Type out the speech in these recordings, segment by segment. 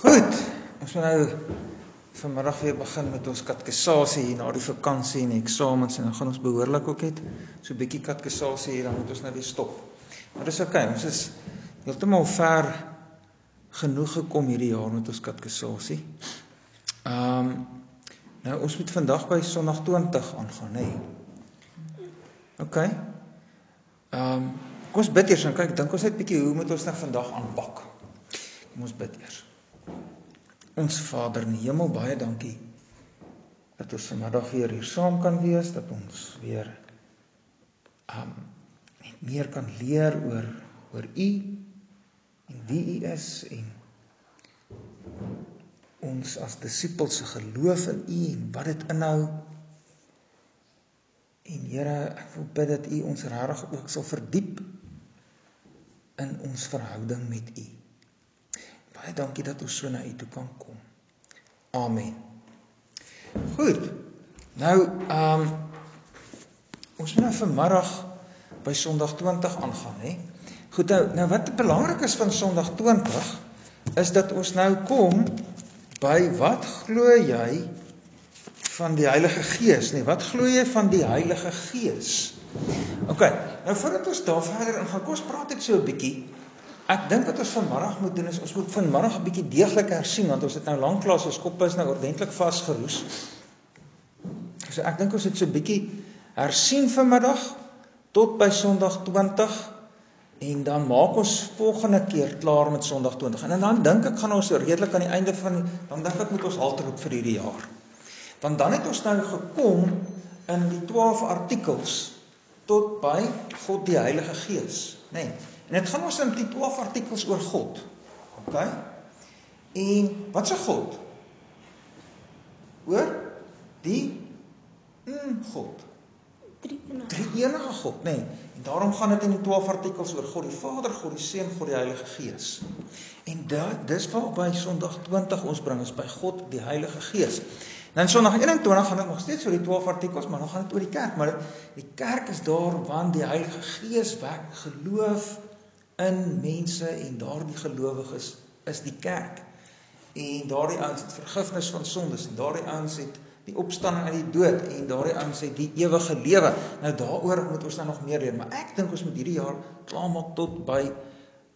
Goed, ons moet nou vanmiddag weer begin met ons katkesasie hier na die vakansie en die eksamens en dan gaan ons behoorlik ook het so 'n bietjie katkesasie hier, dan moet ons nou weer stop. Maar dis okay, ons is heeltemal ver genoeg gekom hierdie jaar met ons katkesasie. Nou ons moet vandag by Sondag 20 aangaan, hè. Okay. Kom ons bid eers en kyk, dink ons net bietjie hoe moet ons nou vandag aanpak. Kom ons bid eers. Ons Vader in die hemel, baie dankie dat ons vanmiddag weer hier saam kan wees, dat ons weer net meer kan leer oor U en wie U is en ons as disippels se geloof in U en wat dit inhou. En Here, ek wil bid dat U ons regtig ook sal verdiep in ons verhouding met U. Baie dankie dat ons so na U toe kan kom. Amen. Goed. Nou, ons moet nou vanmiddag by Sondag 20 aangaan, hè. Goed, nou wat belangrik is van Sondag 20 is dat ons nou kom by wat glo jy van die Heilige Gees, nee, wat glo jy van die Heilige Gees? Okay, nou voordat ons daar verder ingaan, kom ons praat net so 'n bietjie. Ek dink wat ons vanmiddag moet doen is, ons moet vanmiddag 'n bietjie deeglik hersien, want ons het nou lanklaas, ons koppe is nou ordentlik vasgeroes. So ek dink ons het so 'n bietjie hersien vanmiddag, tot by Sondag 20, en dan maak ons volgende keer klaar met Sondag 20. En dan dink ek, gaan ons redelik aan die einde van, dan dink ek moet ons halteroep vir hierdie jaar. Want dan het ons nou gekom in die 12 artikels, tot by God die Heilige Gees, nee. En dit gaan ons in die 12 artikels oor God. Okay? En wat is God? Oor die God. Drie-enige God, nee. En daarom gaan dit in die 12 artikels oor God die Vader, God die Seun, God die Heilige Gees. En dis waar by Sondag 20 ons bring, is by God die Heilige Gees. Nou in Sondag 21 gaan dit nog steeds oor die 12 artikels, maar dan gaan dit oor die kerk. Maar die kerk is daar want die Heilige Gees wek geloof in mense en daardie gelowiges is die kerk. En daardie ouens het vergifnis van sondes en daardie ouens het die opstanding uit die dood en daardie ouens het die ewige lewe. Nou daaroor moet ons nou nog meer leer, maar ek dink ons moet hierdie jaar klaarmaak tot by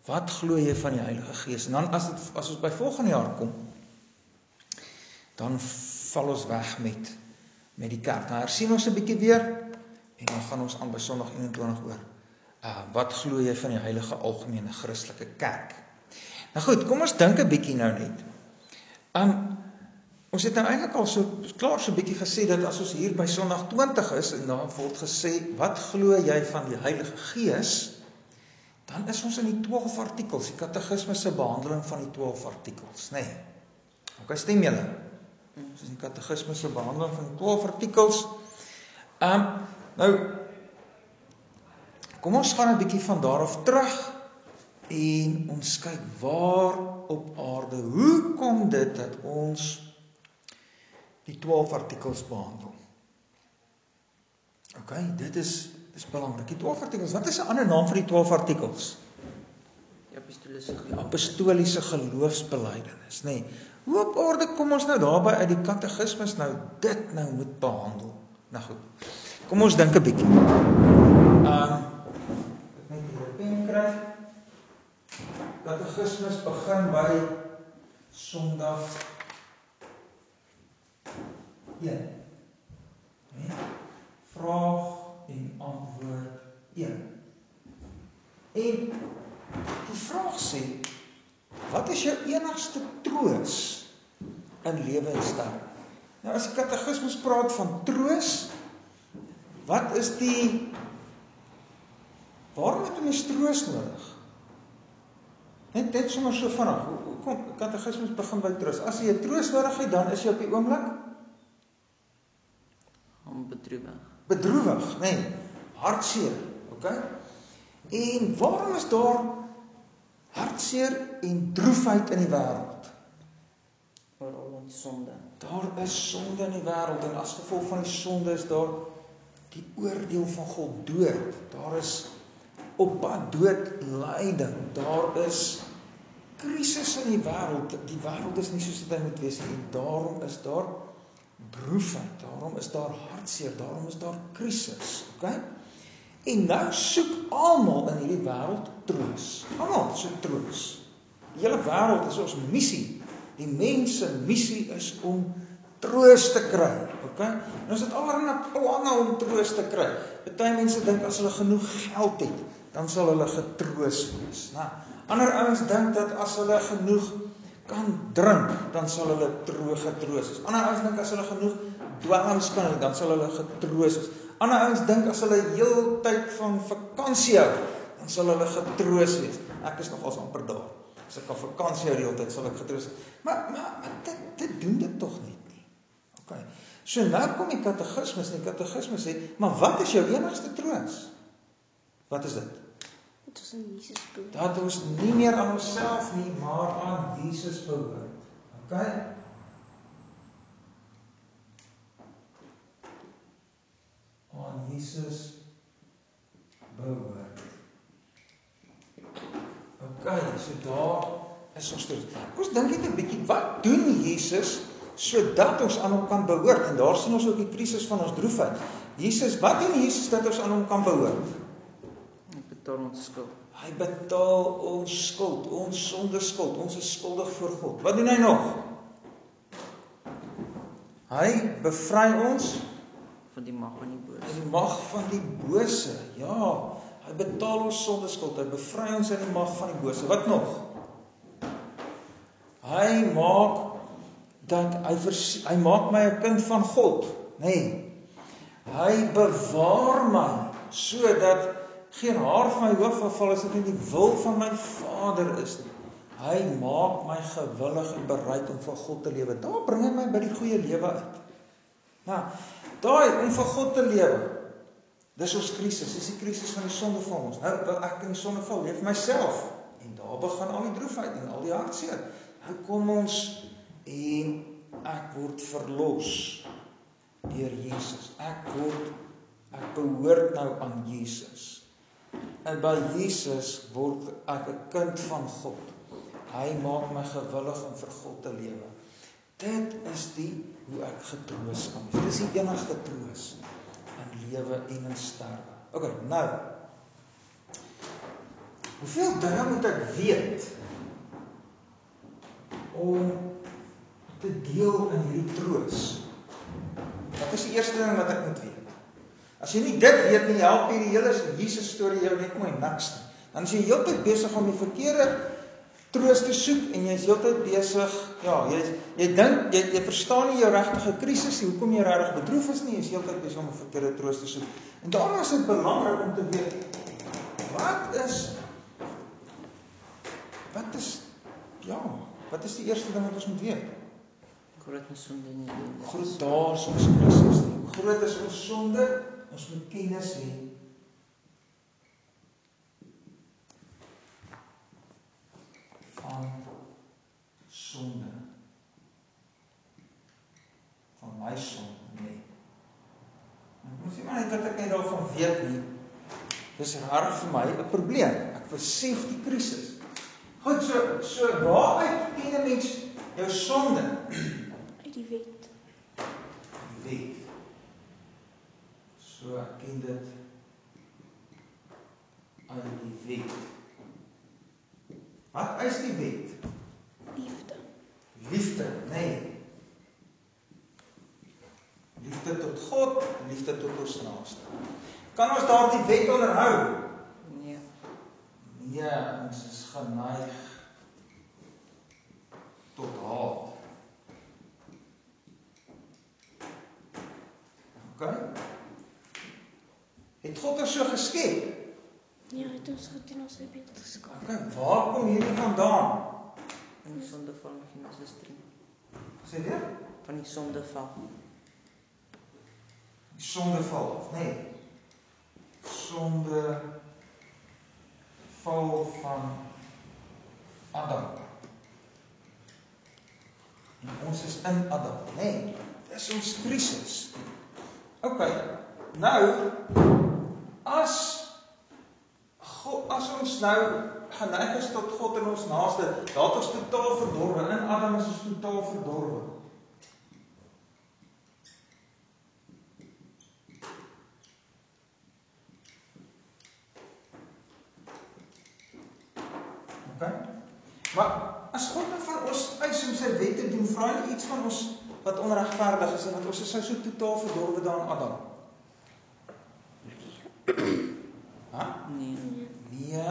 wat glo jy van die Heilige Gees? En dan as ons by volgende jaar kom, dan val ons weg met die kerk. Nou hersien ons 'n bietjie weer en dan gaan ons aan by Sondag 21 oor. Wat glo jy van die heilige algemene Christelike kerk? Nou goed, kom ons dink 'n bietjie nou net. Ons het nou eintlik al klaar so 'n bietjie gesê dat as ons hier by Sondag 20 is en dan word gesê, wat glo jy van die Heilige Gees? Dan is ons in die 12 artikels, die katekismus se behandeling van die 12 artikels, nê? Nee. Okay, stem julle? Ons is in die katekismus se behandeling van die 12 artikels. Nou kom ons gaan 'n bietjie van daar af terug en ons kyk waar op aarde, hoe kom dit dat ons die 12 artikels behandel? Okay, dit is belangrik. Die 12 artikels, wat is 'n ander naam vir die 12 artikels? Die apostoliese geloofsbelijdenis, nee. Hoe op aarde kom ons nou daarby uit die katekismus nou dit nou moet behandel? Nou goed, kom ons dink 'n bietjie. Katekismus begin by Sondag 1. Nee? Vraag en antwoord 1. En die vraag sê, wat is jou enigste troos in lewe en sterwe? Nou as die katekismus praat van troos, wat is waarom het mens troos nodig? Net sommer so vinnig, kom, katekismus begin by troos. As jy troos nodig het, dan is jy op die oomblik bedroewig, nee, hartseer, okay? En waarom is daar hartseer en droefheid in die wêreld? Oor al ons sonde. Daar is sonde in die wêreld en as gevolg van die sonde is daar die oordeel van God dood. Daar is op pad dood lyding. Daar is krisis in die wêreld is nie soos dit moet wees nie, en daarom is daar droefheid, daarom is daar hartseer, daarom is daar krisis, okay? En nou soek almal in hierdie wêreld troos. Almal soek troos. Die hele wêreld is ons missie. Die mens se missie is om troos te kry, okay? En ons het allerlei planne om troos te kry. Party mense dink as hulle genoeg geld het, dan sal hulle getroos wees. Nou, ander ouens dink dat as hulle genoeg kan drink, dan sal hulle getroos wees. Ander ouens dink as hulle genoeg dwelms kan hê, dan sal hulle getroos wees. Ander ouens dink as hulle heeltyd van vakansie hou, dan sal hulle getroos wees. Ek is nogals amper daar. As ek op vakansie hou die hele tyd, sal ek getroos wees. Maar dit doen dit tog net nie. Okay. So nou kom die katekismus en die katekismus sê, maar wat is jou enigste troos? Wat is dit? Dat ons in Jesus behoort. Dat ons nie meer aan onsself nie, maar aan Jesus behoort. Okay? Aan Jesus behoort. Okay, so daar is ons troos. Ons dink net 'n bietjie, wat doen Jesus sodat ons aan hom kan behoort? En daar sien ons ook die krisis van ons droefheid. Wat doen Jesus dat ons aan hom kan behoort? Hy betaal ons skuld. Hy betaal ons skuld, ons sondeskuld, ons is skuldig voor God. Wat doen hy nog? Hy bevry ons van die mag van die bose. in die mag van die bose. Ja, hy betaal ons sondeskuld, hy bevry ons in die mag van die bose. Wat nog? Hy maak my 'n kind van God, nee. Hy bewaar my sodat geen haar van my hoof afval as dit nie die wil van my Vader is nie. Hy maak my gewillig en bereid om vir God te lewe. Daar bring hy my by die goeie lewe uit. Nou, daai om vir God te lewe, dis ons krisis, dis die krisis van die sondeval ons. Nou wil ek in die sondeval leef myself, en daar begin al die droefheid en al die hartseer. Nou kom ons en ek word verlos deur Jesus. Ek behoort nou aan Jesus. En by Jesus word ek 'n kind van God. Hy maak my gewillig om vir God te lewe. Dit is hoe ek getroos kan wees. Dit is die enigste troos in lewe en in sterwe. Okay, nou. Hoeveel dinge moet ek weet om te deel in hierdie troos? Wat is die eerste ding wat ek moet weet? As jy nie dit weet nie, help hierdie hele Jesus storie jou net mooi niks nie. Dan is jy heeltyd besig om die verkeerde troos te soek en jy is heeltyd besig, ja, jy dink jy verstaan nie jou regte krisis nie, hoekom jy regtig bedroef is nie, jy is heeltyd besig om 'n verkeerde troos te soek. En daarom is dit belangrik om te weet wat is die eerste ding wat ons moet weet? Groot ons sonde nie. Groot daar is ons krisis nie. Groot is ons sonde, ons moet kennis hê van sonde. Van my sonde, nee. Ek moet sê maar net dat ek net daarvan weet nie. Dis reg vir my 'n probleem. Ek besef die krisis. Goed, so waaruit ken 'n mens jou sonde? Uit die wet. Die wet. So ek ken dit uit die wet. Wat is die wet? Liefde. Liefde, nee. Liefde tot God, liefde tot ons naaste. Kan ons daardie wet onderhou? Nee. Nee, ons is geneig tot haat. Okay? Het God ons so geskep? Ja, hy het ons goed in ons beeld geskaap. Okay, waar kom hierdie vandaan? Van die sondeval in Genesis 3. Sê dit? Van die sondeval. Die sondeval, of nee? Sondeval van Adam. En ons is in Adam, nee? Dis ons krisis. Okay, nou as ons nou geneig is tot God en ons naaste, daar het ons totaal verdorwe. In Adam is ons totaal verdorwe. Okay? Maar as God nou van ons eis om sy wet te doen, vra hy iets van ons wat onregverdig is en wat ons is so totaal verdorwe daar in Adam. Nee, Nee,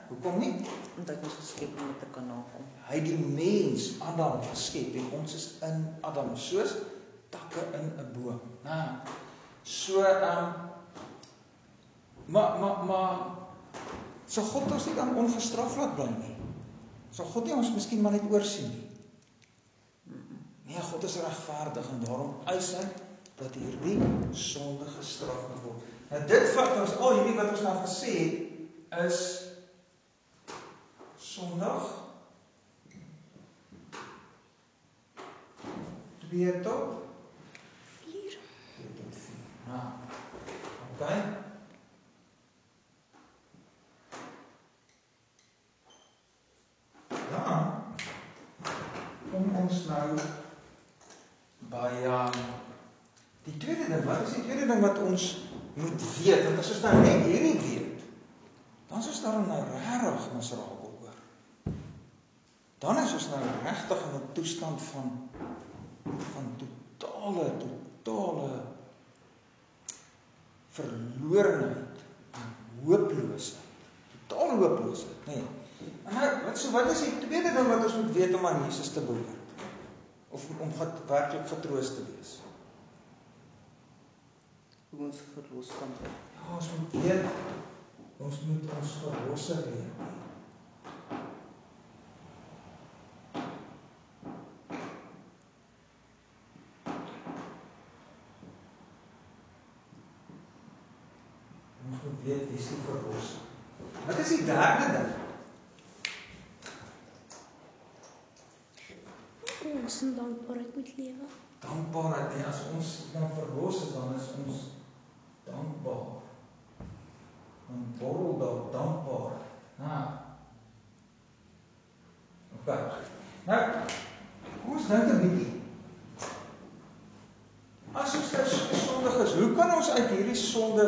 hoekom nie? omdat ons geskep om te kan nakom. Hy het die mens, Adam, geskep en ons is in Adam, soos takke in 'n boom. Nou, so, so God ons nie dan ongestraf laat bly nie. So God nie ons miskien maar net oorsien nie. Nee, God is regverdig en daarom eis hy dat hierdie sonde gestraf moet word. Nou dit vat ons al hierdie wat ons nou gesê het, is Sondag 2 tot 4. 2 tot 4. Nou, okay. Dan kom ons nou by die tweede ding. Wat is die tweede ding wat ons moet weet? Want as ons nou net hierdie weet, dan is ons daarom nou regtig miserabel oor. Dan is ons nou regtig in 'n toestand van totale verlorenheid en hooploosheid. Totale hooploosheid, nee. En nou, wat is die tweede ding wat ons moet weet om aan Jesus te behoort? Of om werklik getroos te wees? Hoe ons verlos kan word. Ja, ons moet weet, ons moet ons verlosser leer. Ons moet weet, wie is die verlosser? Wat is die derde ding? Ons in dankbaarheid moet lewe. Dankbaarheid, nee, as ons nou verlos is, dan is ons dankbaar. Dan borrel daar dankbaar. Okay. Nou, ons dink 'n bietjie. As ons nou so sondig is, hoe kan ons uit hierdie sonde,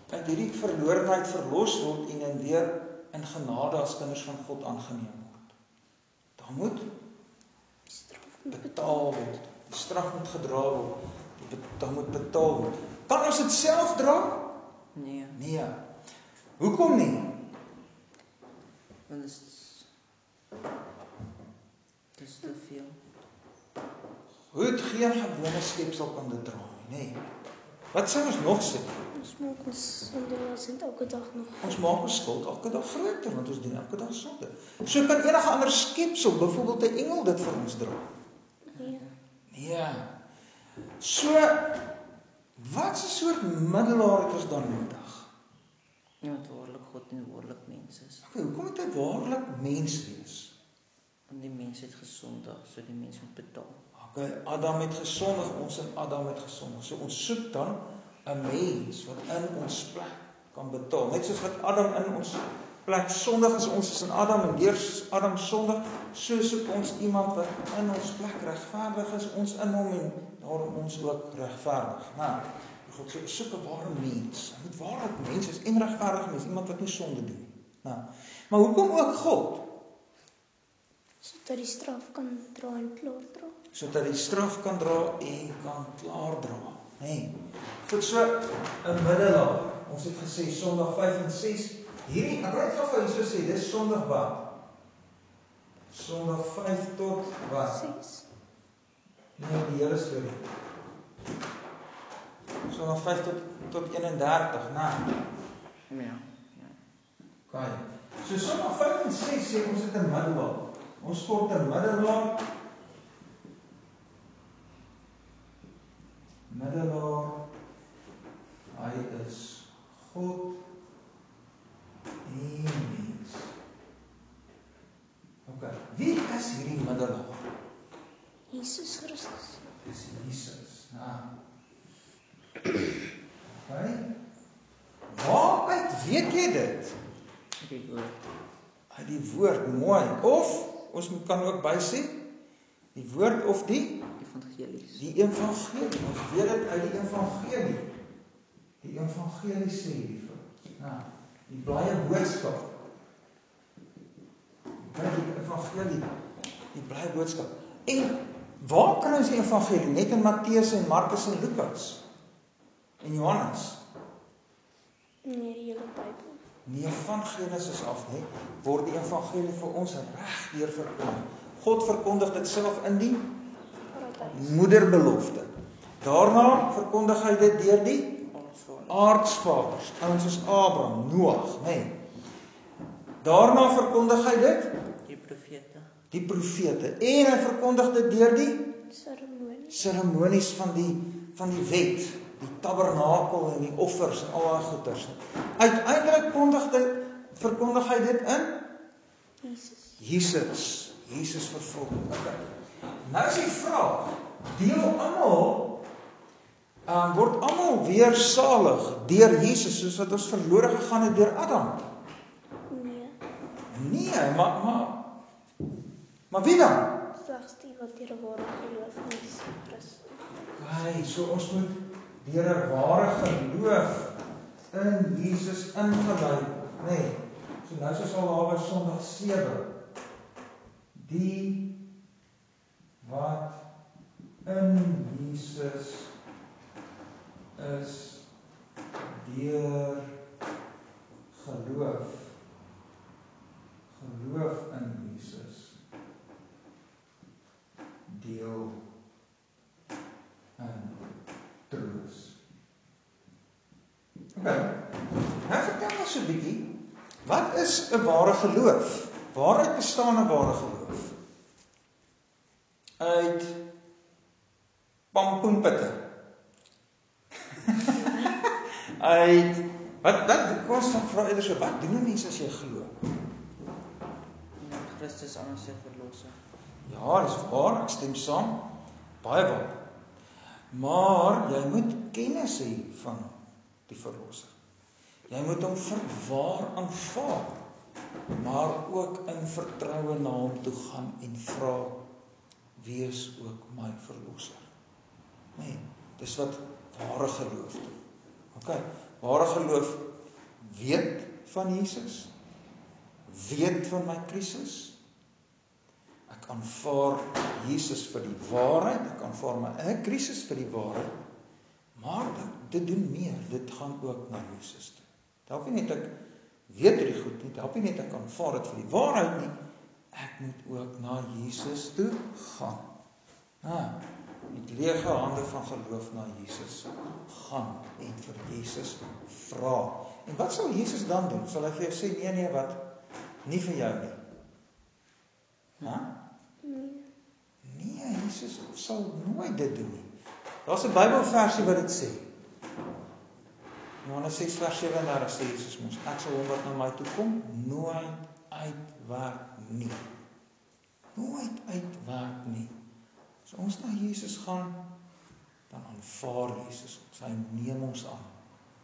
uit hierdie verlorenheid verlos word en deur in genade as kinders van God aangeneem word? Dan moet betaal word. Die straf moet gedra word. Dan moet betaal word. Kan ons dit self dra? Nee, Nee. Hoekom nie? want dit is te veel. Goed, geen gewone skepsel kan dit dra nie, nee. Wat sou ons nog sê? Ons maak ons sonde elke dag nog. Ons maak ons skuld elke dag groter, want ons doen elke dag sonde. So kan enige ander skepsel, byvoorbeeld 'n engel, dit vir ons dra. Nee. Nee. So, wat 'n soort middelaar het ons dan nodig? Iemand waarlik God en waarlik mens is. Okay, hoekom moet hy waarlik mens wees? Want die mens het gesondig, so die mens moet betaal. Okay, Adam het gesondig, ons en Adam het gesondig. So ons soek dan 'n mens wat in ons plek kan betaal. Net soos wat Adam in ons plek sondig is, ons is in Adam en deur Adam sondig, so soek ons iemand wat in ons plek regverdig is, ons in hom en daarom ons ook regverdig. Nou, God soek 'n ware mens. Hy moet waarlik mens is en regverdig mens, iemand wat nie sonde doen nie. Nou, maar hoekom ook God? Sodat die straf kan dra en klaar dra. Sodat die straf kan dra en kan klaar dra. Nee. Goed, so 'n middelaar. Ons het gesê Sondag 5 en 6. Hierdie, ek wil net gou vir julle sê, dis Sondag wat? Sondag 5 tot wat? 6. Nee, die hele storie. Sondag 5 tot 31, nee. Ja. Okay. So Sondag 5 en 6 sê ons het 'n middelaar. Ons kort 'n middelaar. Middelaar. Hy is God en mens. Okay. Wie is hierdie middelaar? Jesus Christus. Dis Jesus. Okay. Waaruit weet jy dit? Die woord. Uit die woord, mooi. Of, ons kan ook by sê, die woord of die Evangelies. Die evangelie, ons weet dit uit die evangelie. Die evangelie sê hiervoor. Nou, die blye boodskap. Die evangelie, die blye boodskap. En waar kan ons die evangelie? Net in Matteus en Markus en Lukas en Johannes. Nee, die hele Bybel. Nee, van Genesis af, nee, word die evangelie vir ons reg deur verkondig. God verkondig dit self in die Paradys. moederbelofte. Daarna verkondig hy dit deur die Aardsvader. aardsvaders, ouens soos Abraham, Noag, nee. Daarna verkondig hy dit Die profete. die profete en hy verkondig dit deur die Seremonie. seremonies van die wet, die tabernakel en die offers en al daai goeters. Uiteindelik verkondig hy dit in Jesus. Jesus vervolging. Okay. Nou is die vraag, word almal weer salig deur Jesus soos wat ons verlore gegaan het deur Adam? Nee, Nee, maar wie dan? slegs die wat deur 'n ware geloof in Jesus Christus. Okay, so ons moet deur 'n ware geloof in Jesus ingelei word, nee. So nou is ons al daar by Sondag 7. Die wat in Jesus is deur geloof in Jesus deel in troos. Okay. Nou vertel ons 'n bietjie, wat is 'n ware geloof? Waaruit bestaan 'n ware geloof? Uit pampoenpitte. Kom ons vra eerder so, wat doen mense as jy glo? Christus aan sy verlosser. Ja, dis waar, ek stem saam. Baie waar. Maar jy moet kennis hê van die verlosser. Jy moet hom vir waar aanvaar, maar ook in vertroue na hom toe gaan en vra, wees ook my verlosser. Nee, dis wat ware geloof doen. Okay, ware geloof weet van Jesus, weet van my krisis. Ek aanvaar Jesus vir die waarheid, ek aanvaar my krisis vir die waarheid, maar dit doen meer, dit gaan ook na Jesus toe. Dit help nie net ek weet hierdie goed nie, dit help nie net ek aanvaar dit vir die waarheid nie, ek moet ook na Jesus toe gaan. Met lege hande van geloof na Jesus gaan en vir Jesus vra. En wat sal Jesus dan doen? Sal hy vir jou sê, nee, wat? Nie vir jou nie. Nee, Jesus sal nooit dit doen nie. Daar's 'n Bybelversie wat dit sê. Johannes 6 vers 37 sê Jesus mos, ek sal hom wat na my toe kom, nooit uitwerk nie. Nooit uitwerk nie. As ons na Jesus gaan, dan aanvaar Jesus ons. Hy neem ons aan.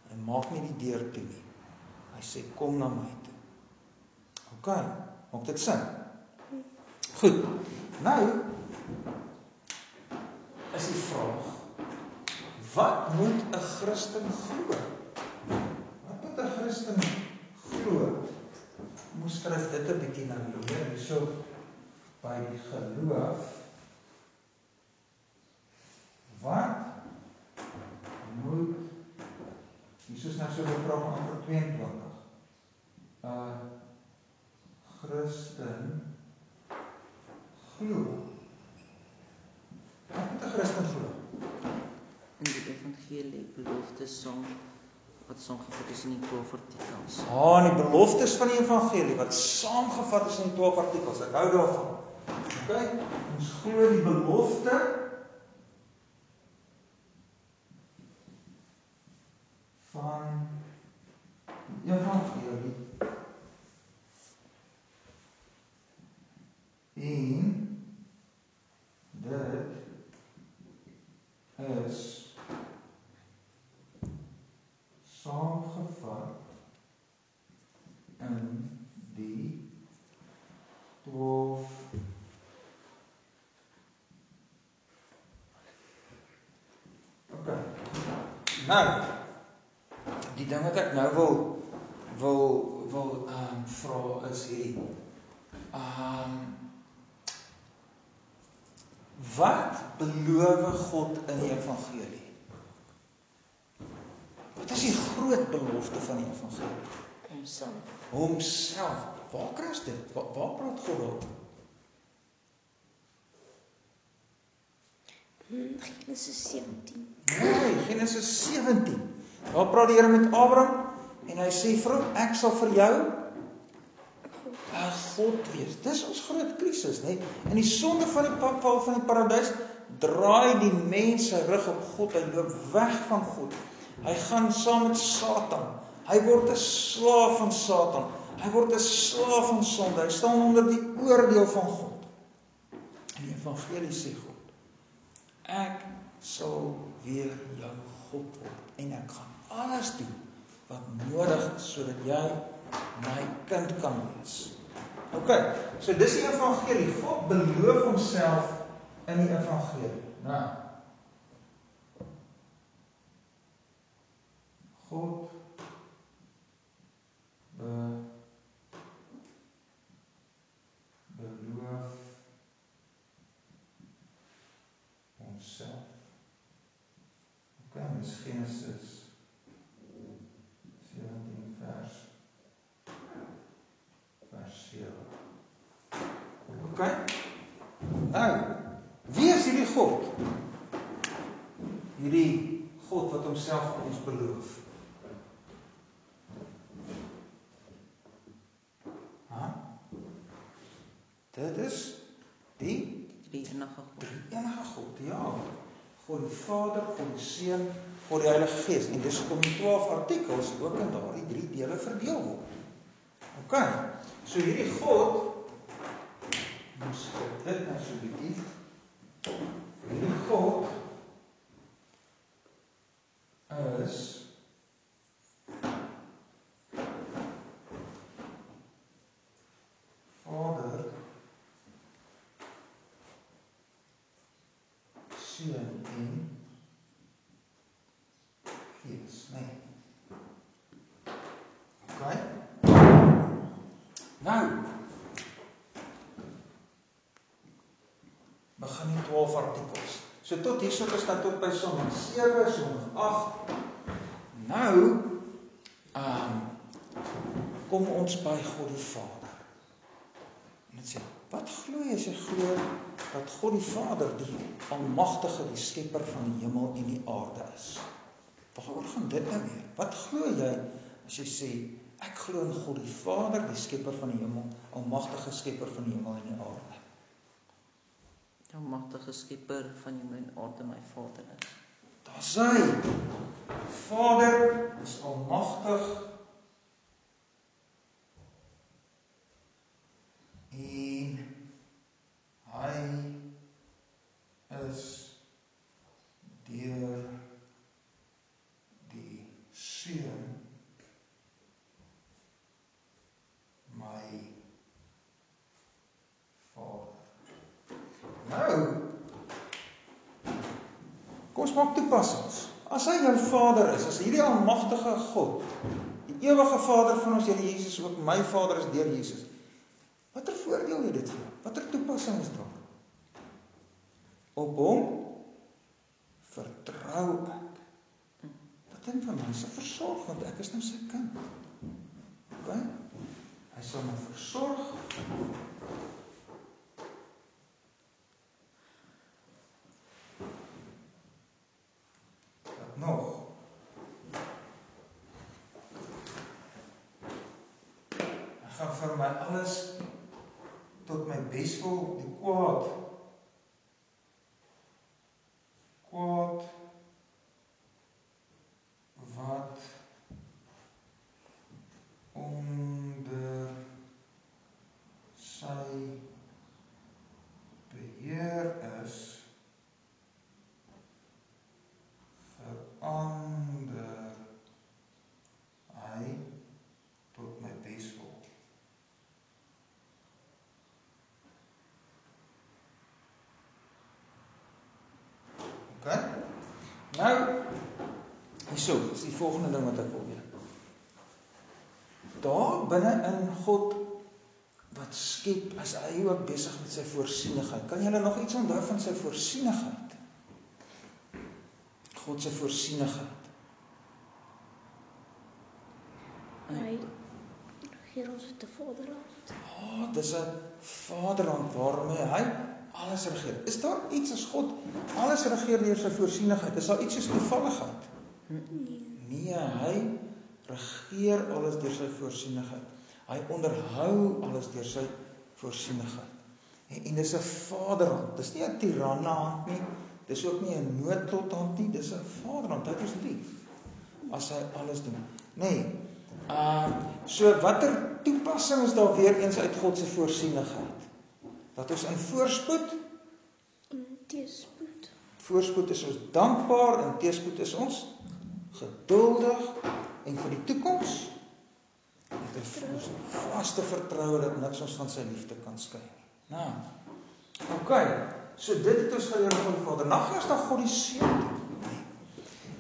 Hy maak nie die deur toe nie. Hy sê, kom na my toe. Okay, maak dit sin? Goed, nou is die vraag, wat moet 'n Christen glo? Wat moet 'n Christen glo? Moes skryf dit 'n bietjie nou hier, so by die geloof. Wat moet, Jesus nou so gevra in 22, Christen glo. Wat moet 'n Christen glo? In die evangelie beloftes saam wat saamgevat is in die 12 artikels. En die beloftes van die evangelie wat saamgevat is in die 12 artikels. Ek hou daarvan. Okay, ons glo die belofte van die evangelie en dit is saamgevat in Nou, die ding wat ek nou wil vra is hierdie. Wat beloof God in die evangelie? Wat is die groot belofte van die evangelie? Homself. Waar kry ons dit? Waar praat God daaroor? Genesis 17. Nee, Genesis 17. Daar praat die Here met Abraham en hy sê vir hom, ek sal vir jou 'n God wees. Dis ons groot krisis, né? In die sonde van die val van die paradys draai die mens sy rug op God, hy loop weg van God. Hy gaan saam met Satan. Hy word 'n slaaf van Satan. Hy word 'n slaaf van sonde. Hy staan onder die oordeel van God. In die evangelie sê God, ek sal weer jou God word en ek gaan alles doen wat nodig is sodat jy my kind kan wees. Ok, so dis die evangelie. God beloof homself in die evangelie. Nou, God beloof homself. Ok, dis Genesis 17 vers 7. Ok, nou, wie is hierdie God? Hierdie God wat homself aan ons beloof. Dit is die Drie-enige God, ja. God die Vader, God die Seun, God die Heilige Gees. En dis hoekom die 12 artikels ook in daardie 3 dele verdeel word. Ok, so hierdie God, ons skryf dit nou so 'n bietjie. Hierdie God is Vader, Seun en Gees, nee. Ok? Nou, begin die 12 artikels. So tot hierso is dan tot by Sondag 7, Sondag 8. Nou, kom ons by God die Vader. En dit sê, wat glo jy as jy glo dat God die Vader, die almagtige, die skepper van die hemel en die aarde is? Waaroor gaan dit nou weer? Wat glo jy as jy sê, ek glo in God die Vader, die skepper van die hemel, almagtige skepper van die hemel en die aarde? Die almagtige skepper van die hemel en aarde my Vader is. Daar's hy. Vader is almagtig en hy is deur die Seun my Vader. Nou, kom ons maak toepassings. As hy jou Vader is, as hierdie almagtige God, die ewige Vader van ons Here Jesus, ook my Vader is deur Jesus, watter voordeel het dit vir jou? Watter toepassing is daar? Op hom vertrou ek. Dat hy vir my sal versorg, want ek is nou sy kind. Ok? Hy sal my versorg. Wat nog? Hy gaan vir my alles tot my bes wil, die kwaad wat onder sy beheer is, verander hy tot my bes wil. Ok? Nou, Hierso is die volgende ding wat ek wil weet. Daar binne in God wat skep, is hy ook besig met sy voorsienigheid. Kan julle nog iets onthou van sy voorsienigheid? God se voorsienigheid. Hy regeer ons uit 'n vaderland. Dis 'n vaderland waarmee hy alles regeer. Is daar iets as God alles regeer deur sy voorsienigheid? Is daar iets soos toevalligheid? Nee, hy regeer alles deur sy voorsienigheid. Hy onderhou alles deur sy voorsienigheid. En dis 'n vaderhand. Dis nie 'n tirannehand nie. Dis ook nie 'n noodlothand nie. Dis 'n vaderhand. Hy is lief as hy alles doen. Nee. So watter toepassing is daar weer eens uit God se voorsienigheid? Dat ons in voorspoed En teëspoed. Voorspoed is ons dankbaar en teëspoed is ons geduldig en vir die toekoms het ons vaste vertroue dat niks ons van sy liefde kan skei nie. Nou, okay, so dit het ons geleer van die Vader. Nou gaan ons na God die Seun toe.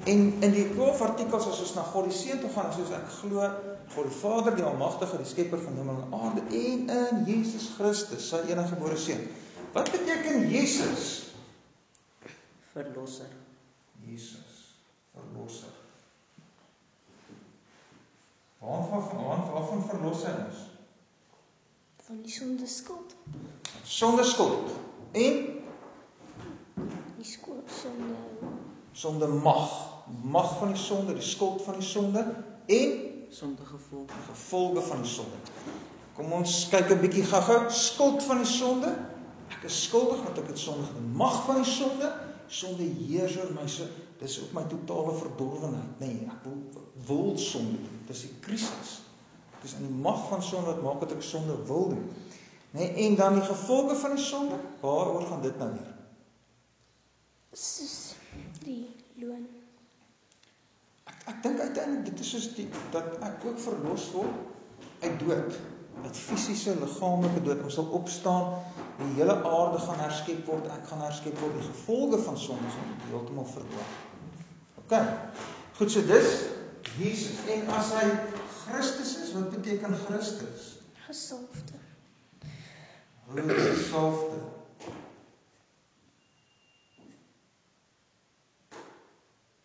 En in die 12 artikels as ons na God die Seun toe gaan, soos ek glo, God die Vader, die Almagtige, die Skepper van hemel en aarde en in Jesus Christus, sy enige gebore Seun. Wat beteken Jesus? Verlosser. Jesus, verlosser. Waarvan verlos hy ons? Van die sondeskuld. Sondeskuld. En? Die sonde. Sonde mag. Mag van die sonde, die skuld van die sonde. En? Sondegevolge. Gevolge van die sonde. Kom ons kyk 'n bietjie gou-gou. Skuld van die sonde. Ek is skuldig want ek het sonde gedoen. Mag van die sonde. Sonde heers oor my. Dis ook my totale verdorwenheid. Nee, ek wil sonde doen. Dis die krisis. Ek is in die mag van sonde wat maak dat ek sonde wil doen. Nee, en dan die gevolge van die sonde. Waaroor gaan dit nou weer? Soos die loon. Ek dink uiteindelik dit is soos dat ek ook verlos word uit dood. Uit fisiese liggaamlike dood. Ons sal opstaan, die hele aarde gaan herskep word, ek gaan herskep word. Die gevolge van sonde is heeltemal verdwyn. OK. Goed, so dis Jesus. En as hy Christus is, wat beteken Christus? Gesalfde. Gesalfde.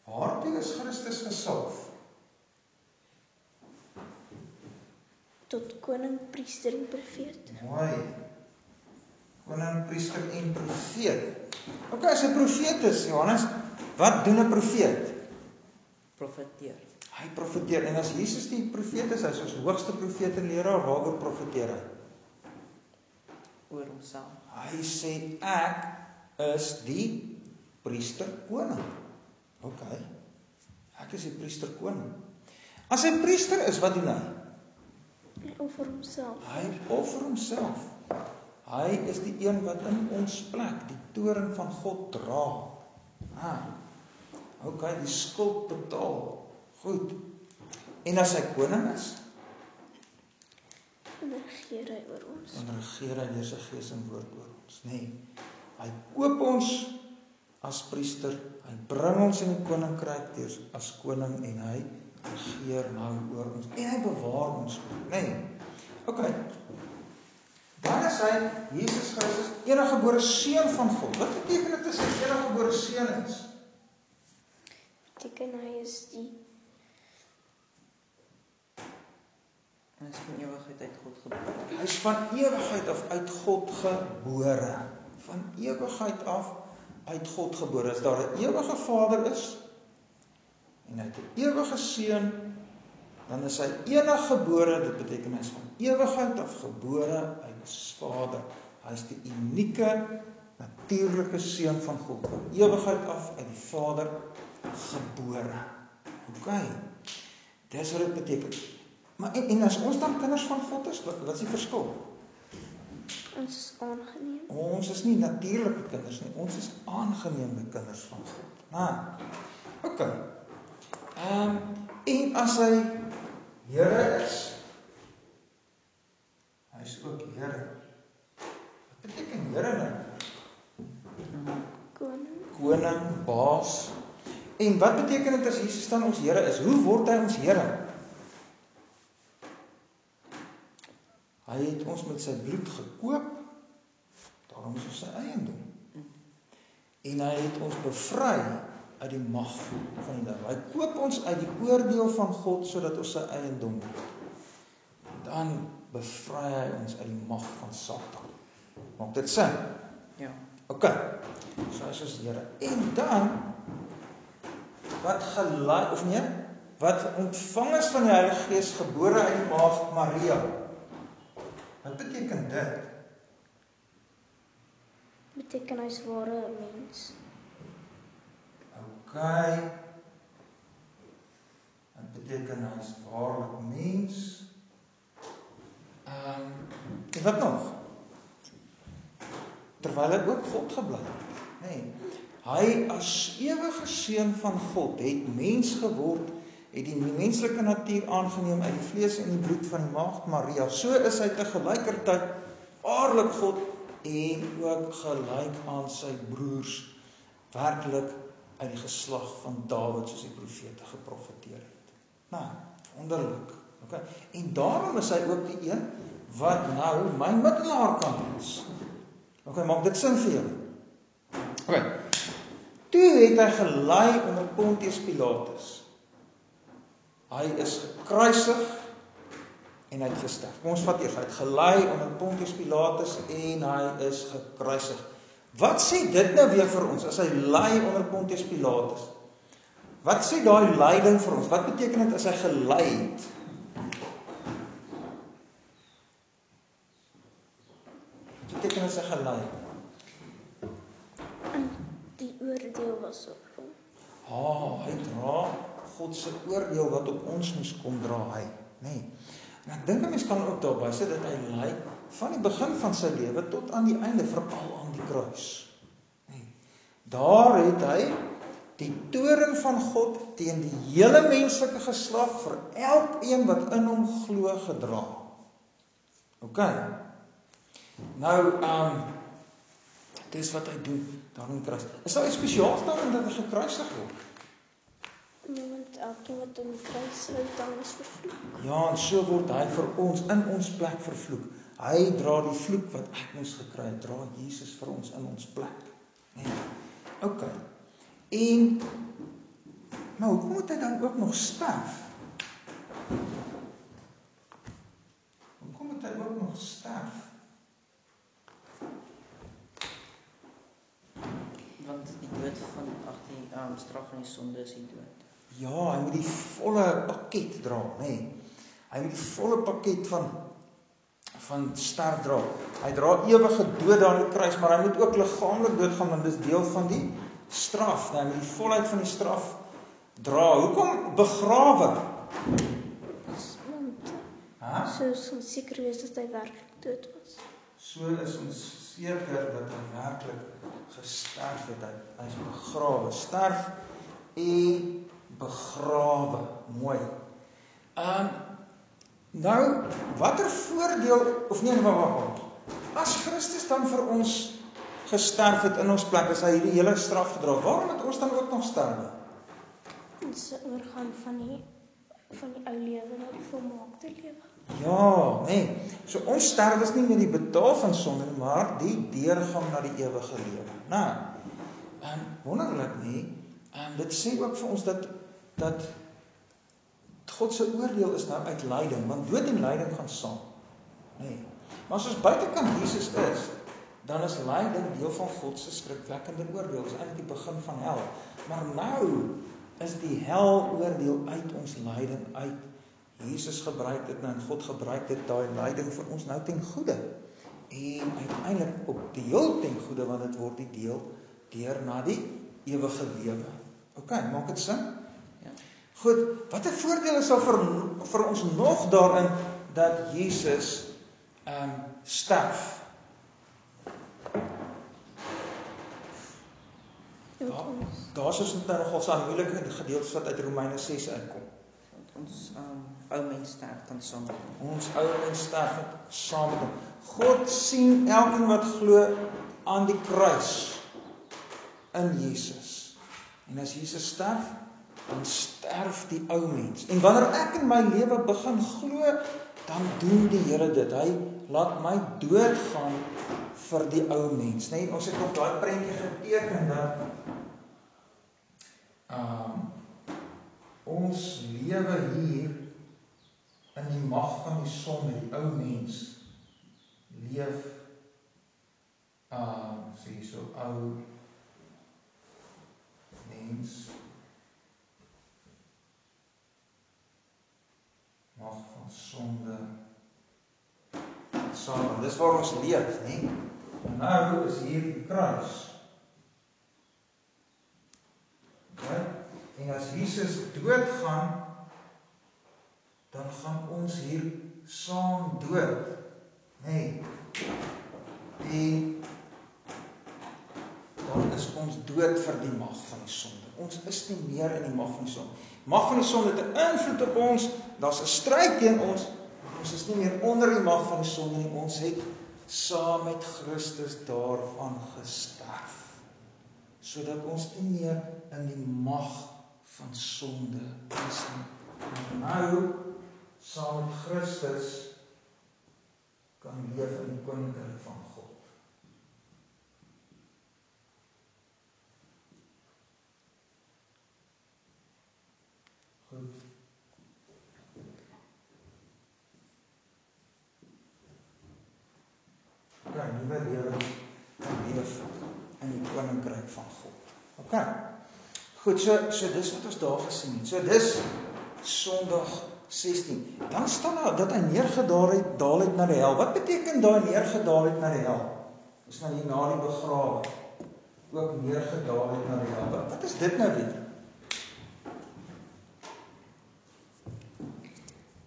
Waartoe is Christus gesalf? Tot koning, priester en profeet. Mooi. Koning, priester en profeet. OK, as 'n profeet is, Johannes, wat doen 'n profeet? Profeteer. Hy profeteer. En as Jesus die profeet is, hy is ons hoogste profeet en leraar, waaroor profeteer hy? Oor homself. Hy sê ek is die priester koning. OK. Ek is die priester koning. As hy priester is, wat doen hy? Hy offer homself. Hy offer homself. Hy is die een wat in ons plek die toorn van God dra. OK, die skuld betaal. Goed. En as hy koning is, En regeer hy oor ons. dan regeer hy deur sy gees en woord oor ons, nee. Hy koop ons as priester, hy bring ons in die koninkryk as koning en hy regeer nou oor ons en hy bewaar ons, nee. OK. Dan is hy Jesus Christus, enige gebore seun van God. Wat beteken dit as hy enige gebore seun is? Beteken hy is die Hy is van ewigheid uit God gebore. Hy is van ewigheid af uit God gebore. Van ewigheid af uit God gebore. As daar 'n ewige Vader is en hy het 'n ewige Seun, dan is hy enig gebore. Dit beteken hy is van ewigheid af gebore uit sy Vader. Hy is die unieke natuurlike Seun van God. Van ewigheid af uit die Vader gebore. OK. Dis wat dit beteken. Maar en as ons dan kinders van God is, wat is die verskil? ons is aangeneem. Ons is nie natuurlike kinders nie, ons is aangeneemde kinders van God. OK. En as hy Here is, hy is ook Here. Wat beteken Here nou? Koning. Koning, baas. En wat beteken dit as Jesus dan ons Here is? Hoe word hy ons Here? Hy het ons met sy bloed gekoop, daarom is ons sy eiendom. En hy het ons bevry uit die mag van die duiwel. Hy koop ons uit die oordeel van God, sodat ons sy eiendom word. Dan bevry hy ons uit die mag van Satan. Maak dit sin? Ja. OK, so is ons Here. En dan, wat gelei, of nee, wat ontvang is van die Heilige Gees, gebore uit die maagd Maria. Wat beteken dit? Beteken hy's ware mens. OK, wat beteken hy's waarlik mens? En wat nog? Terwyl hy ook God gebly het. Nee. Hy as ewige seun van God het mens geword, het die menslike natuur aangeneem uit die vlees en die bloed van die maagd Maria. So is hy tegelykertyd waarlik God en ook gelyk aan sy broers, werklik uit die geslag van Dawid, soos die profete geprofeteer het. Nou, wonderlik. Okay. En daarom is hy ook die een wat nou my middelaar kan wees. Okay, maak dit sin vir julle? Okay. Toe het hy gelei onder Pontius Pilatus. Hy is gekruisig en hy het gesterf. Kom ons vat eers, hy het gelei onder Pontius Pilatus en hy is gekruisig. Wat sê dit nou weer vir ons as hy lei onder Pontius Pilatus? Wat sê daai lyding vir ons? Wat beteken dit as hy gelei het? Wat beteken as hy gelei het? En die oordeel was op hom. Hy dra God se oordeel wat op ons moes kom, dra hy. Nee. En ek dink 'n mens kan ook daarby sê dat hy ly van die begin van sy lewe tot aan die einde, veral aan die kruis. Nee. Daar het hy die toorn van God teen die hele menslike geslag vir elkeen wat in hom glo gedra. OK. Nou, dis wat hy doen daar in die kruis. Is daar iets spesiaals daarin dat hy gekruisig word? Want elkeen wat in die kruis lê, dan is vervloek. Ja, en so word hy vir ons in ons plek vervloek. Hy dra die vloek wat ek moes gekry het, dra Jesus vir ons in ons plek. Nee. OK. En maar hoekom moet hy dan ook nog sterf? Hoekom moet hy ook nog sterf? Want die dood van die straf van die sonde is die dood. Ja, hy moet die volle pakket dra, nee. Hy moet die volle pakket van sterf dra. Hy dra ewige dood aan die kruis, maar hy moet ook liggaamlik doodgaan, want dit is deel van die straf. Hy moet die volheid van die straf dra. Hoekom begrawe? Want soos ons seker wees dat hy werklik dood was. So is ons seker dat hy werklik gesterf het. Hy is begrawe. Sterf en begrawe. Mooi. Nou, watter voordeel, of nee, wag. As Christus dan vir ons gesterf het in ons plek, as hy hierdie hele straf gedra het, waarom moet ons dan ook nog sterwe? Dit is 'n oorgang van die ou lewe na die volmaakte lewe. Ja, nee. So ons sterwe is nie met die betaal van sonde, maar die deurgang na die ewige lewe. Nou, wonderlik nie. Dit sê ook vir ons dat God se oordeel is nou uit lyding, want dood en lyding gaan saam. Nee. Maar as ons buitekant Jesus is, dan is lyding deel van God se skrikwekkende oordeel. Dit is eintlik die begin van hel. Maar nou is die hel oordeel uit ons lyding uit. Jesus gebruik dit nou en God gebruik dit daai lyding vir ons nou ten goeie. En uiteindelik ook deel ten goeie, want dit word die deel deur na die ewige lewe. OK, maak dit sin? Ja. Goed, wat 'n voordeel is daar vir ons nog daarin dat Jesus sterf? Daar's ons nou nogal so 'n moeilike gedeeltes wat uit Romeine 6 uitkom. Ons ou mens sterf dan saam met hom. Ons ou mens sterf saam met hom. God sien elkeen wat glo aan die kruis in Jesus. En as Jesus sterf, dan sterf die ou mens. En wanneer ek in my lewe begin glo, dan doen die Here dit. Hy laat my doodgaan vir die ou mens. Nee, ons het op daai prentjie geteken dat ons lewe hier in die mag van die sonde, die ou mens leef sê so ou mens mag van sonde saam. Dis waar ons leef, né? En nou is hier die kruis. Okay? En as Jesus doodgaan, dan gaan ons hier saam dood. Nee. En dan is ons dood vir die mag van die sonde. Ons is nie meer in die mag van die sonde. Mag van die sonde het 'n invloed op ons, daar's 'n stryd teen ons, maar ons is nie meer onder die mag van die sonde nie. Ons het saam met Christus daarvan gesterf, sodat ons nie meer in die mag van sonde is nie. En nou, saam met Christus, kan leef in die koninkryk van God. Goed. Okay, nuwe lewe kan leef in die koninkryk van God. Okay. Goed, so dis wat ons daar gesien het. So dis Sondag 16. Dan staan daar dat hy neergedaal het na die hel. Wat beteken daai neergedaal het na die hel? Dis nou hier na die begrawe. Ook neergedaal het na die hel. Wat is dit nou weer?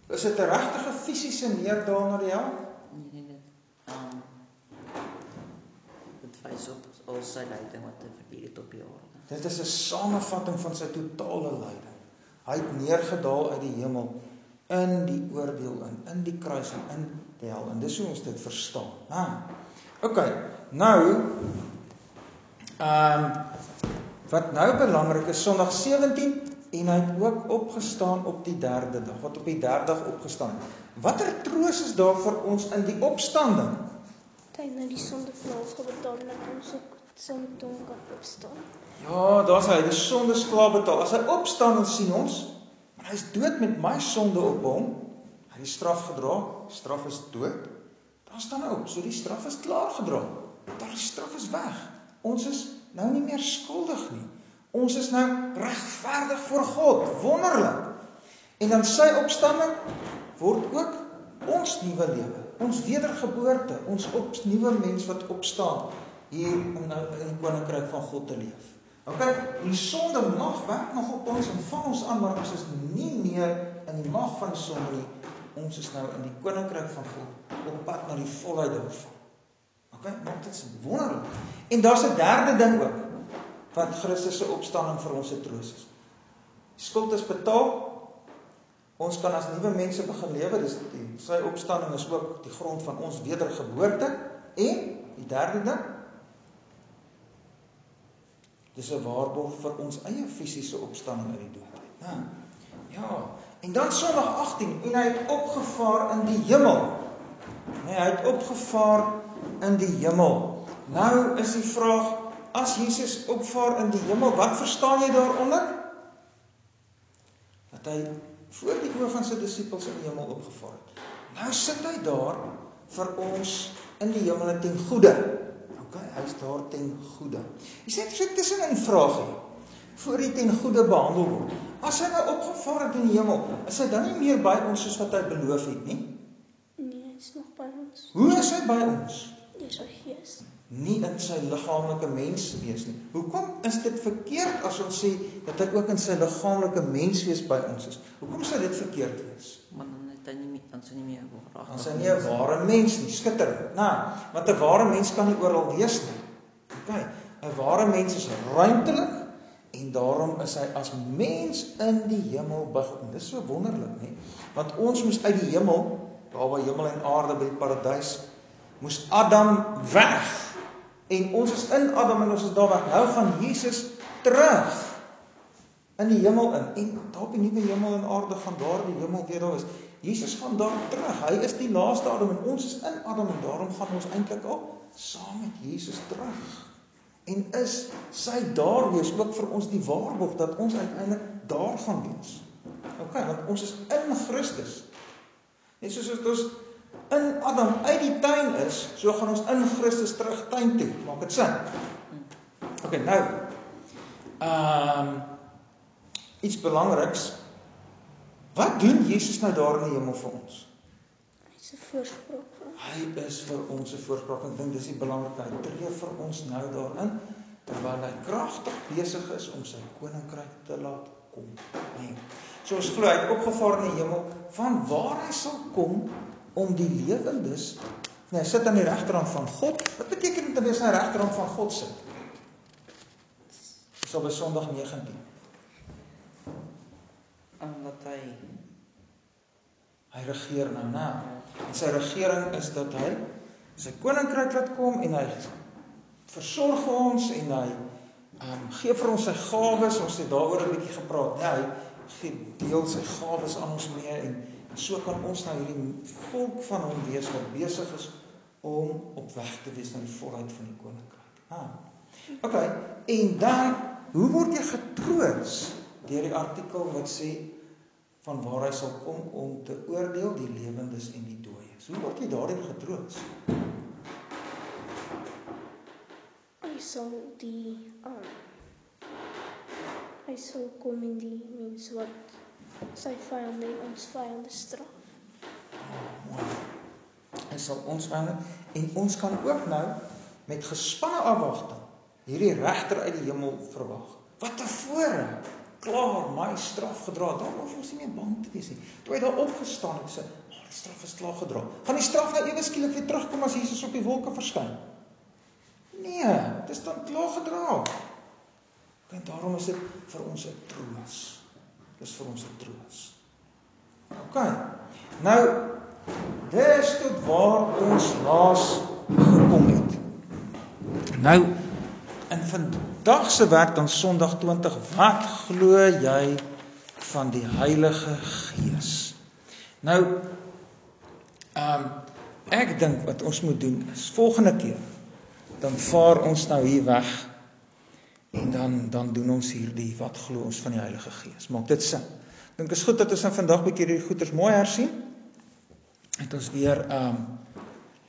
Is dit 'n regtige fisiese neerdaal na die hel? Nee, dit wys op al sy lyding wat hy verduur het op die aarde. Dit is 'n samevatting van sy totale lyding. Hy het neergedaal uit die hemel in die oordeel in die kruis en in die hel. En dis hoe ons dit verstaan. Nou, wat nou belangrik is, Sondag 17, en hy het ook opgestaan op die derde dag, wat op die derde dag opgestaan het. Watter troos is daar vir ons in die opstanding? Hy het nou die sonde vir ons betaal en dat ons ook saam met hom kan opstaan. Ja, daar's hy, die sonde is klaar betaal. As hy opstaan, dan sien ons, maar hy is dood met my sonde op hom. Hy het die straf gedra, die straf is dood. Dan staan hy op, so die straf is klaar gedra. Die straf is weg. Ons is nou nie meer skuldig nie. Ons is nou regverdig voor God, wonderlik. En dan sy opstanding word ook ons nuwe lewe, ons wedergeboorte, ons nuwe mens wat opstaan hier om nou in die koninkryk van God te leef. Okay, die sonde mag werk nog op ons en vang ons aan, maar ons is nie meer in die mag van die sonde nie. Ons is nou in die koninkryk van God, op pad na die volheid daarvan. Okay, maar dit is wonderlik. En daar's 'n derde ding ook, wat Christus se opstanding vir ons se troos is. Die skuld is betaal. Ons kan as nuwe mense begin lewe. Dis sy opstanding is ook die grond van ons wedergeboorte. En die derde ding, dis 'n waarborg vir ons eie fisiese opstanding uit die dood. Ja. En dan Sondag 18, en hy het opgevaar in die hemel. Nee, hy het opgevaar in die hemel. Nou is die vraag, as Jesus opvaar in die hemel, wat verstaan jy daaronder? Dat hy voor die oë van sy disippels in die hemel opgevaar het. Nou sit hy daar vir ons in die hemel ten goeie. Okay, hy is daar ten goeie. Jy sê, so tussenin vraag hy, voor hy ten goeie behandel word. As hy nou opgevaar het in die hemel, is hy dan nie meer by ons soos wat hy beloof het nie? Nee, hy is nog by ons. Hoe is hy by ons? Deur sy gees. Nie in sy liggaamlike mens wees nie. Hoekom is dit verkeerd as ons sê dat hy ook in sy liggaamlike mens wees by ons is? Hoekom sou dit verkeerd wees? Maar dan sy nie meer waar. Dan sy nie 'n ware mens nie, skitterend. Want 'n ware mens kan nie oral wees nie. Okay, 'n ware mens is ruimtelik en daarom is hy as mens in die hemel begin. Dis so wonderlik, nie? Want ons moes uit die hemel, daar waar hemel en aarde by die paradys, moes Adam weg. En ons is in Adam en ons is daar weg. Nou gaan Jesus terug in die hemel in, en daar op die nuwe hemel en aarde gaan daar die hemel weer daar is. Jesus gaan daar terug, hy is die laaste Adam en ons is in Adam en daarom gaan ons eintlik al saam met Jesus terug. En is sy daar wees ook vir ons die waarborg dat ons uiteindelik daar gaan wees. Ok, want ons is in Christus. Net soos ons in Adam uit die tuin is, so gaan ons in Christus terug tuin toe. Maak dit sin? Ok, nou, iets belangriks. Wat doen Jesus nou daar in die hemel vir ons? Hy is 'n voorspraak vir ons. Hy is vir ons 'n voorspraak. Ek dink dis die belangrikheid. Hy tree vir ons nou daarin, terwyl hy kragtig besig is om sy koninkryk te laat kom. Nee. So ons glo hy het opgevaar in die hemel, van waar hy sal kom om die lewendes. Nee, hy sit aan die regterhand van God. Wat beteken dit om wees aan die regterhand van God sit? Dis al by Sondag 19. Omdat Hy regeer nou na. En sy regering is dat hy sy koninkryk laat kom en hy versorg ons en hy gee vir ons sy gawes. Ons het daaroor 'n bietjie gepraat. Ja, hy gee deel sy gawes aan ons mee en so kan ons nou hierdie volk van hom wees wat besig is om op weg te wees na die volheid van die koninkryk. Ok, en dan, hoe word jy getroos? Deur die artikel wat sê van waar hy sal kom om te oordeel die lewendes en die dooies. Hoe word jy daardeur getroos? Hy sal kom en die mense wat sy vyande en ons vyande straf. Mooi. Hy sal ons vyande en ons kan ook nou met gespanne afwagting hierdie regter uit die hemel verwag. Wat tevore klaar my straf gedra, daar hoef ons nie meer bang te wees nie. Toe hy daar opgestaan het, sê, die straf is klaar gedra. Gaan die straf nou ewe skielik weer terugkom as Jesus op die wolke verskyn? Nee, dit is dan klaar gedra. En daarom is dit vir ons 'n troos. Dis vir ons 'n troos. Ok, nou, dis tot waar ons laas gekom het. Nou, in vandag se werk dan Sondag 20, wat glo jy van die Heilige Gees? Nou, ek dink wat ons moet doen is, volgende keer, dan vaar ons nou hier weg, en dan doen ons hierdie, wat glo ons van die Heilige Gees? Maak dit sin? Ek dink is goed dat ons vandag bietjie hierdie goeders mooi hersien, het ons weer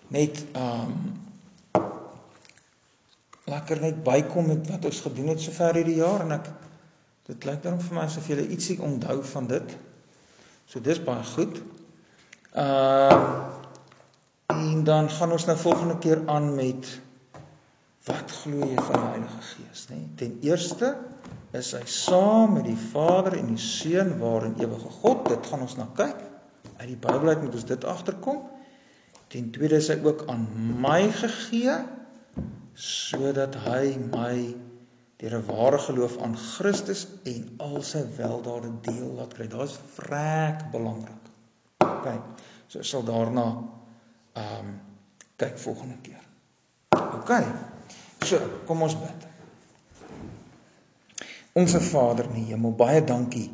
net lekker net bykom met wat ons gedoen het sover hierdie jaar, en dit lyk daarom vir my asof julle ietsie onthou van dit, so dis baie goed. En dan gaan ons nou volgende keer aan met wat glo jy van die Heilige Gees? Nee? Ten eerste is hy saam met die Vader en die Seun waarin ewige God, dit gaan ons na kyk, uit die Bybel uit moet ons dit agterkom. Ten tweede is hy ook aan my gegee, sodat hy my deur 'n ware geloof aan Christus en al sy weldade deel laat kry. Daar is vrek belangrik. Okay, so ek sal daarna kyk volgende keer. Okay, so kom ons bid. Onse Vader in die hemel, baie dankie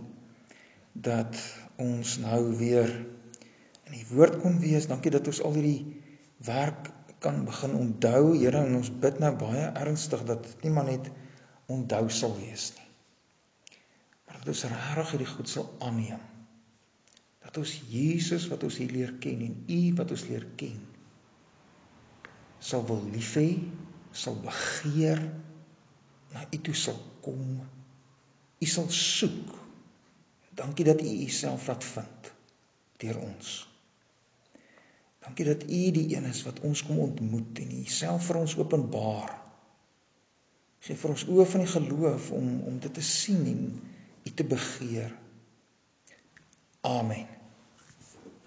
dat ons nou weer in die woord kon wees. Dankie dat ons al hierdie werk kan begin onthou, Here, en ons bid nou baie ernstig dat dit nie maar net onthou sal wees nie. Maar dat ons regtig hierdie goed sal aanneem. Dat ons Jesus wat ons hier leer ken en U wat ons leer ken, sal wil lief hê, sal begeer, na U toe sal kom, U sal soek. Dankie dat U Uself laat vind deur ons. Dankie dat U die een is wat ons kom ontmoet en Uself vir ons openbaar. Gee vir ons oë van die geloof om dit te sien en U te begeer. Amen.